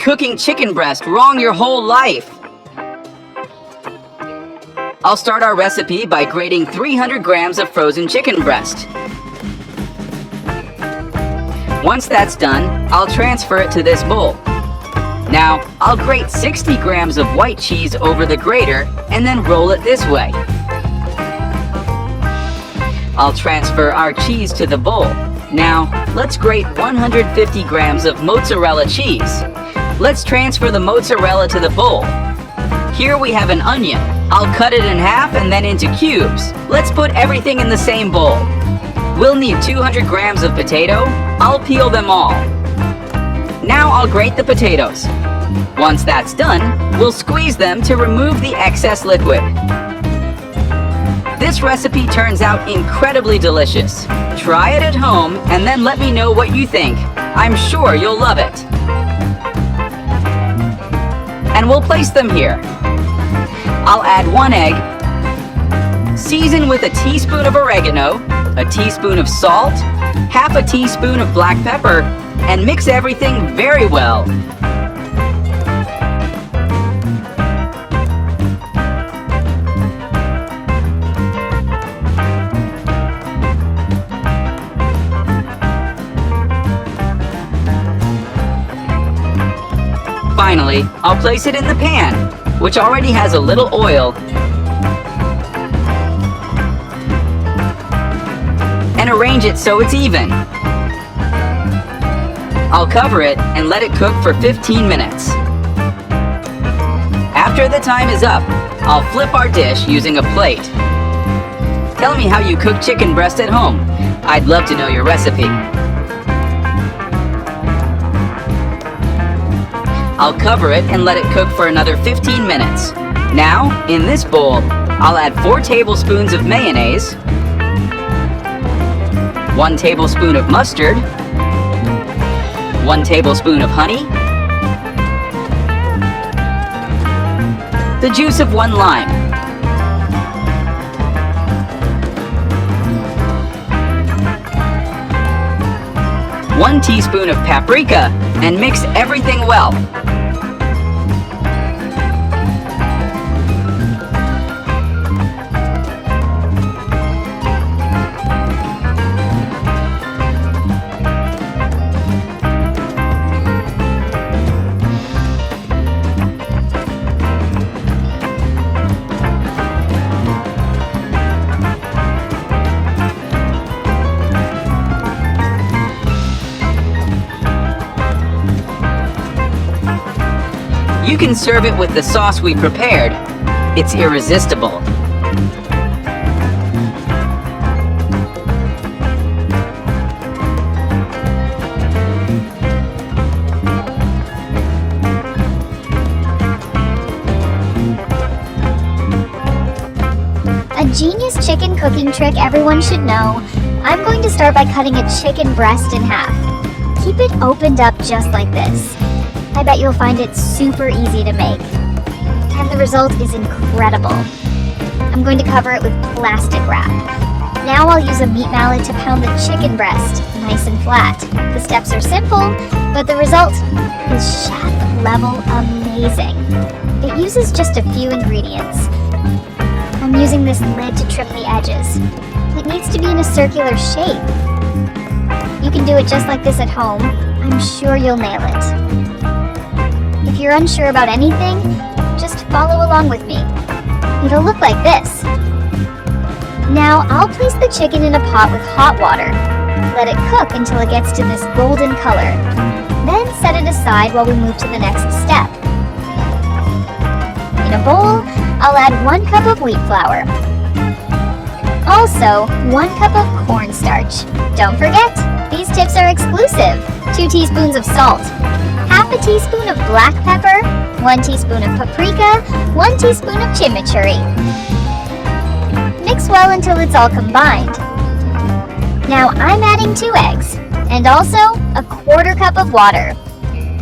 cooking chicken breast wrong your whole life. I'll start our recipe by grating 300 grams of frozen chicken breast. Once that's done, I'll transfer it to this bowl. Now, I'll grate 60 grams of white cheese over the grater and then roll it this way. I'll transfer our cheese to the bowl. Now, let's grate 150 grams of mozzarella cheese. Let's transfer the mozzarella to the bowl. Here we have an onion. I'll cut it in half and then into cubes. Let's put everything in the same bowl. We'll need 200 grams of potato. I'll peel them all. Now I'll grate the potatoes. Once that's done, we'll squeeze them to remove the excess liquid. This recipe turns out incredibly delicious. Try it at home and then let me know what you think. I'm sure you'll love it. And we'll place them here. I'll add 1 egg, season with a teaspoon of oregano, a teaspoon of salt, half a teaspoon of black pepper, and mix everything very well. Finally, I'll place it in the pan, which already has a little oil, and arrange it so it's even. I'll cover it and let it cook for 15 minutes. After the time is up, I'll flip our dish using a plate. Tell me how you cook chicken breast at home. I'd love to know your recipe. I'll cover it and let it cook for another 15 minutes. Now, in this bowl, I'll add 4 tablespoons of mayonnaise, 1 tablespoon of mustard, 1 tablespoon of honey, the juice of 1 lime, one teaspoon of paprika, and mix everything well. You can serve it with the sauce we prepared. It's irresistible. A genius chicken cooking trick everyone should know. I'm going to start by cutting a chicken breast in half. Keep it opened up just like this. I bet you'll find it super easy to make. And the result is incredible. I'm going to cover it with plastic wrap. Now I'll use a meat mallet to pound the chicken breast, nice and flat. The steps are simple, but the result is chef-level amazing. It uses just a few ingredients. I'm using this lid to trim the edges. It needs to be in a circular shape. You can do it just like this at home. I'm sure you'll nail it. If you're unsure about anything, just follow along with me. It'll look like this. Now I'll place the chicken in a pot with hot water. Let it cook until it gets to this golden color. Then set it aside while we move to the next step. In a bowl, I'll add 1 cup of wheat flour. Also, 1 cup of cornstarch. Don't forget, these tips are exclusive. 2 teaspoons of salt, half a teaspoon of black pepper, 1 teaspoon of paprika, 1 teaspoon of chimichurri. Mix well until it's all combined. Now I'm adding 2 eggs, and also a 1/4 cup of water.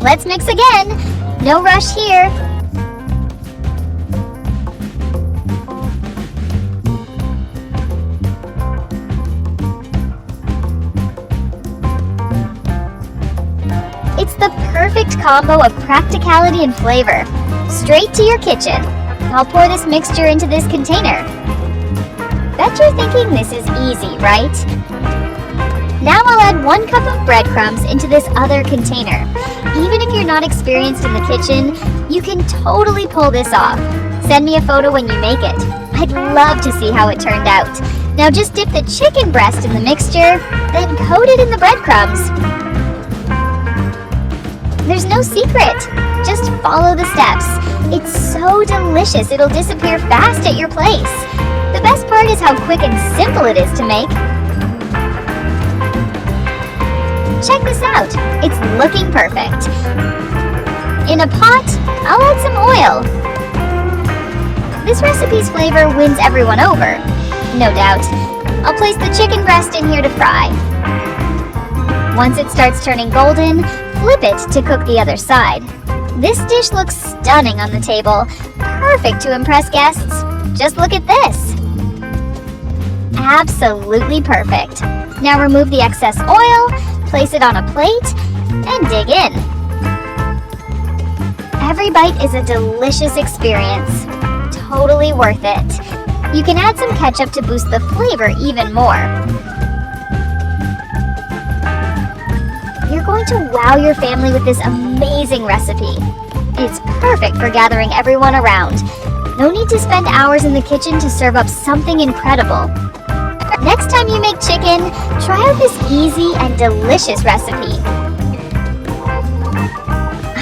Let's mix again. No rush here. It's the perfect combo of practicality and flavor. Straight to your kitchen. I'll pour this mixture into this container. Bet you're thinking this is easy, right? Now I'll add 1 cup of breadcrumbs into this other container. Even if you're not experienced in the kitchen, you can totally pull this off. Send me a photo when you make it. I'd love to see how it turned out. Now just dip the chicken breast in the mixture, then coat it in the breadcrumbs. There's no secret. Just follow the steps. It's so delicious, it'll disappear fast at your place. The best part is how quick and simple it is to make. Check this out. It's looking perfect. In a pot, I'll add some oil. This recipe's flavor wins everyone over. No doubt. I'll place the chicken breast in here to fry. Once it starts turning golden, flip it to cook the other side. This dish looks stunning on the table. Perfect to impress guests. Just look at this. Absolutely perfect. Now remove the excess oil, place it on a plate, and dig in. Every bite is a delicious experience. Totally worth it. You can add some ketchup to boost the flavor even more. You're going to wow your family with this amazing recipe. It's perfect for gathering everyone around. No need to spend hours in the kitchen to serve up something incredible. Next time you make chicken, try out this easy and delicious recipe.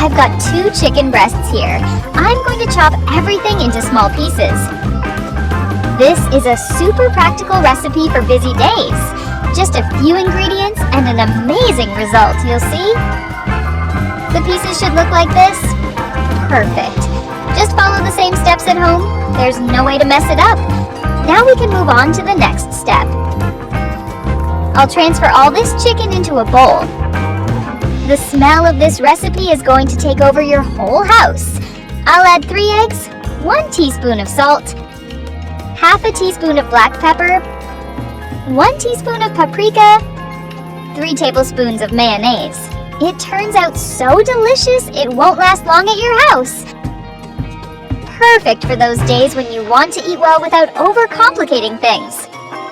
I've got 2 chicken breasts here. I'm going to chop everything into small pieces. This is a super practical recipe for busy days. Just a few ingredients and an amazing result, you'll see? The pieces should look like this. Perfect. Just follow the same steps at home. There's no way to mess it up. Now we can move on to the next step. I'll transfer all this chicken into a bowl. The smell of this recipe is going to take over your whole house. I'll add 3 eggs, 1 teaspoon of salt, half a teaspoon of black pepper, 1 teaspoon of paprika, 3 tablespoons of mayonnaise. It turns out so delicious it won't last long at your house. Perfect for those days when you want to eat well without overcomplicating things.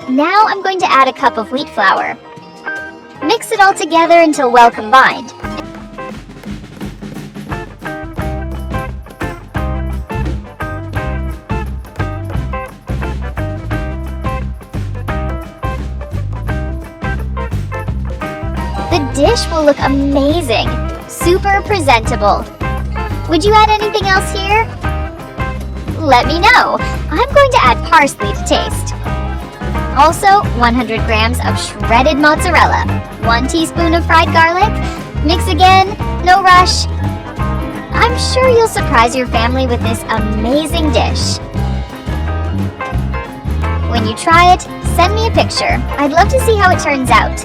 Now I'm going to add a cup of wheat flour. Mix it all together until well combined. The dish will look amazing, super presentable. Would you add anything else here? Let me know. I'm going to add parsley to taste. Also, 100 grams of shredded mozzarella, 1 teaspoon of fried garlic. Mix again, no rush. I'm sure you'll surprise your family with this amazing dish. When you try it, send me a picture. I'd love to see how it turns out.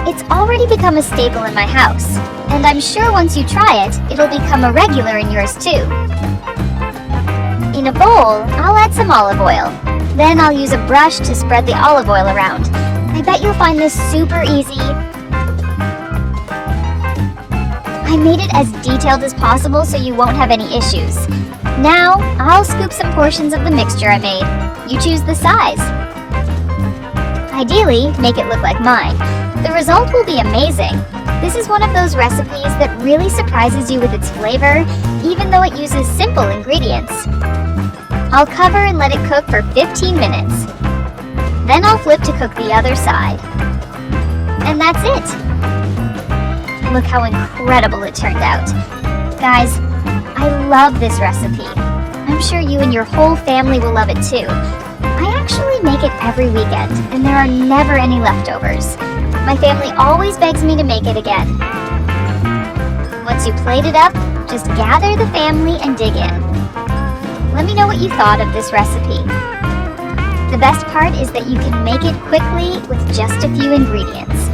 It's already become a staple in my house, and I'm sure once you try it, it'll become a regular in yours too. In a bowl, I'll add some olive oil. Then I'll use a brush to spread the olive oil around. I bet you'll find this super easy. I made it as detailed as possible so you won't have any issues. Now, I'll scoop some portions of the mixture I made. You choose the size. Ideally, make it look like mine. The result will be amazing. This is one of those recipes that really surprises you with its flavor, even though it uses simple ingredients. I'll cover and let it cook for 15 minutes. Then I'll flip to cook the other side. And that's it. Look how incredible it turned out. Guys, I love this recipe. I'm sure you and your whole family will love it too. I actually make it every weekend, and there are never any leftovers. My family always begs me to make it again. Once you plate it up, just gather the family and dig in. Let me know what you thought of this recipe. The best part is that you can make it quickly with just a few ingredients.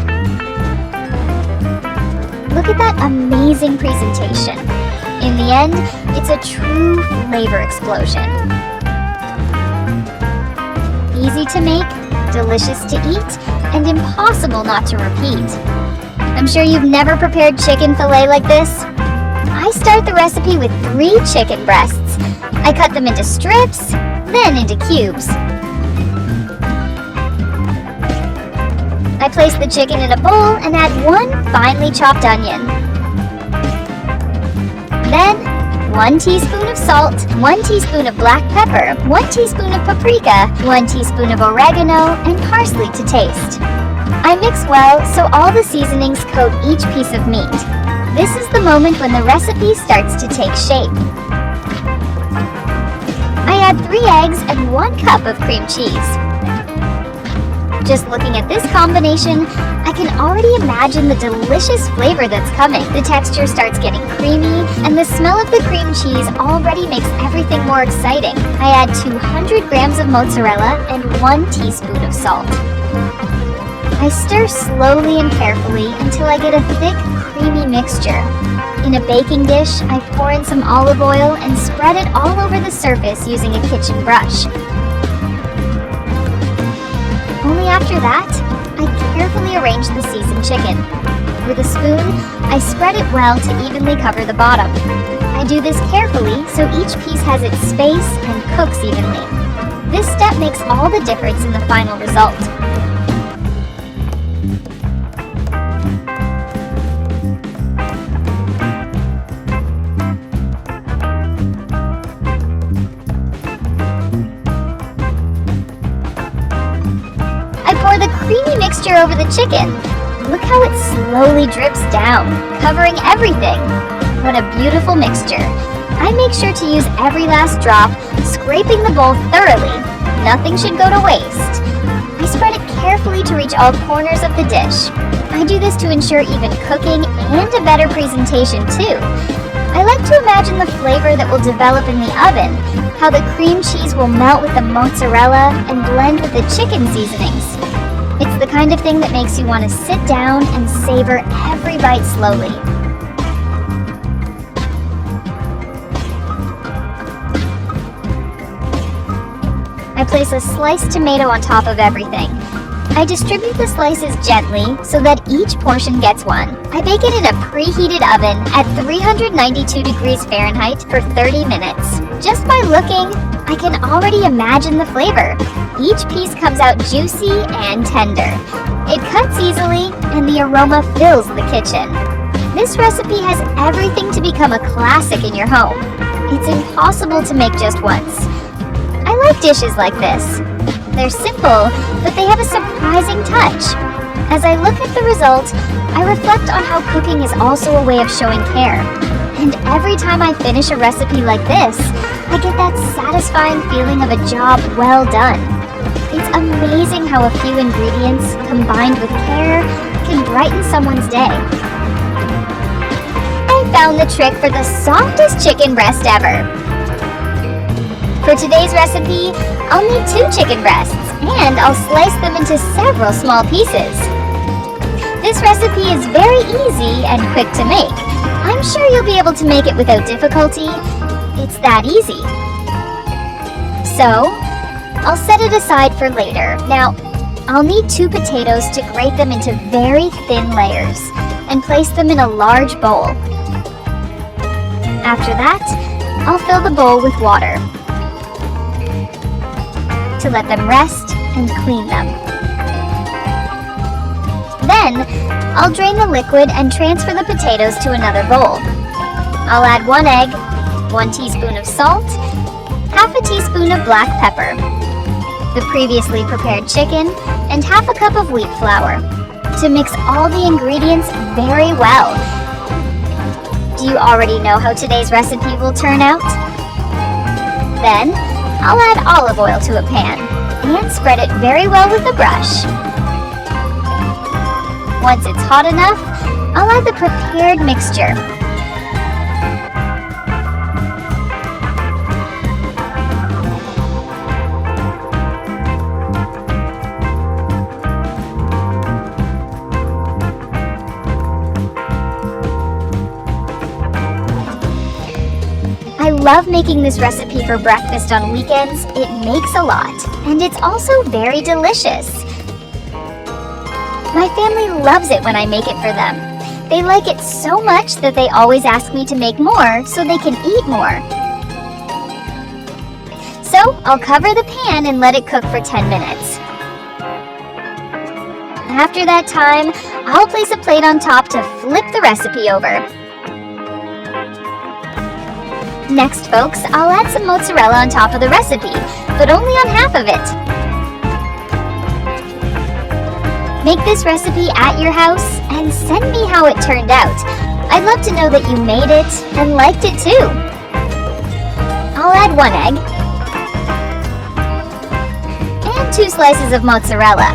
Look at that amazing presentation. In the end, it's a true flavor explosion. Easy to make, delicious to eat, and impossible not to repeat. I'm sure you've never prepared chicken fillet like this. I start the recipe with 3 chicken breasts. I cut them into strips, then into cubes. I place the chicken in a bowl and add 1 finely chopped onion. Then, 1 teaspoon of salt, 1 teaspoon of black pepper, 1 teaspoon of paprika, 1 teaspoon of oregano, and parsley to taste. I mix well so all the seasonings coat each piece of meat. This is the moment when the recipe starts to take shape. I add 3 eggs and 1 cup of cream cheese. Just looking at this combination, I can already imagine the delicious flavor that's coming. The texture starts getting creamy, and the smell of the cream cheese already makes everything more exciting. I add 200 grams of mozzarella and 1 teaspoon of salt. I stir slowly and carefully until I get a thick, creamy mixture. In a baking dish, I pour in some olive oil and spread it all over the surface using a kitchen brush. Only after that, I carefully arrange the seasoned chicken. With a spoon, I spread it well to evenly cover the bottom. I do this carefully so each piece has its space and cooks evenly. This step makes all the difference in the final result. The creamy mixture over the chicken. Look how it slowly drips down, covering everything. What a beautiful mixture. I make sure to use every last drop, scraping the bowl thoroughly. Nothing should go to waste. I spread it carefully to reach all corners of the dish. I do this to ensure even cooking and a better presentation too. I like to imagine the flavor that will develop in the oven, how the cream cheese will melt with the mozzarella and blend with the chicken seasonings. It's the kind of thing that makes you want to sit down and savor every bite slowly. I place a sliced tomato on top of everything. I distribute the slices gently so that each portion gets one. I bake it in a preheated oven at 392 degrees Fahrenheit for 30 minutes. Just by looking, I can already imagine the flavor. Each piece comes out juicy and tender. It cuts easily, and the aroma fills the kitchen. This recipe has everything to become a classic in your home. It's impossible to make just once. I like dishes like this. They're simple, but they have a surprising touch. As I look at the result, I reflect on how cooking is also a way of showing care. And every time I finish a recipe like this, I get that satisfying feeling of a job well done. It's amazing how a few ingredients, combined with care, can brighten someone's day. I found the trick for the softest chicken breast ever. For today's recipe, I'll need 2 chicken breasts, and I'll slice them into several small pieces. This recipe is very easy and quick to make. I'm sure you'll be able to make it without difficulty. It's that easy. So, I'll set it aside for later. Now, I'll need 2 potatoes to grate them into very thin layers and place them in a large bowl. After that, I'll fill the bowl with water to let them rest and clean them. Then, I'll drain the liquid and transfer the potatoes to another bowl. I'll add 1 egg, 1 teaspoon of salt, half a teaspoon of black pepper, the previously prepared chicken, and half a cup of wheat flour to mix all the ingredients very well. Do you already know how today's recipe will turn out? Then, I'll add olive oil to a pan and spread it very well with a brush. Once it's hot enough, I'll add the prepared mixture. I love making this recipe for breakfast on weekends. It makes a lot, and it's also very delicious. My family loves it when I make it for them. They like it so much that they always ask me to make more so they can eat more. So I'll cover the pan and let it cook for 10 minutes. After that time, I'll place a plate on top to flip the recipe over. Next, folks, I'll add some mozzarella on top of the recipe, but only on half of it. Make this recipe at your house and send me how it turned out. I'd love to know that you made it and liked it too. I'll add 1 egg and 2 slices of mozzarella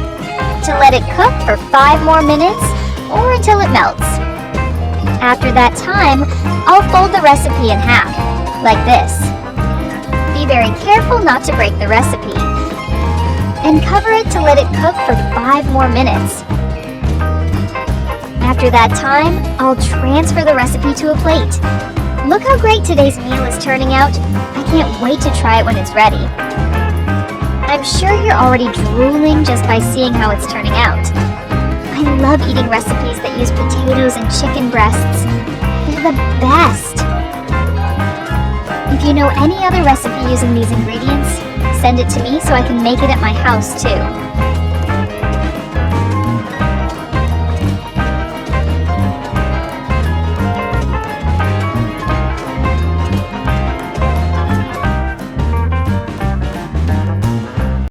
to let it cook for 5 more minutes or until it melts. After that time, I'll fold the recipe in half, like this. Be very careful not to break the recipe. And cover it to let it cook for 5 more minutes. After that time, I'll transfer the recipe to a plate. Look how great today's meal is turning out. I can't wait to try it when it's ready. I'm sure you're already drooling just by seeing how it's turning out. I love eating recipes that use potatoes and chicken breasts. They're the best. If you know any other recipe using these ingredients, send it to me so I can make it at my house too.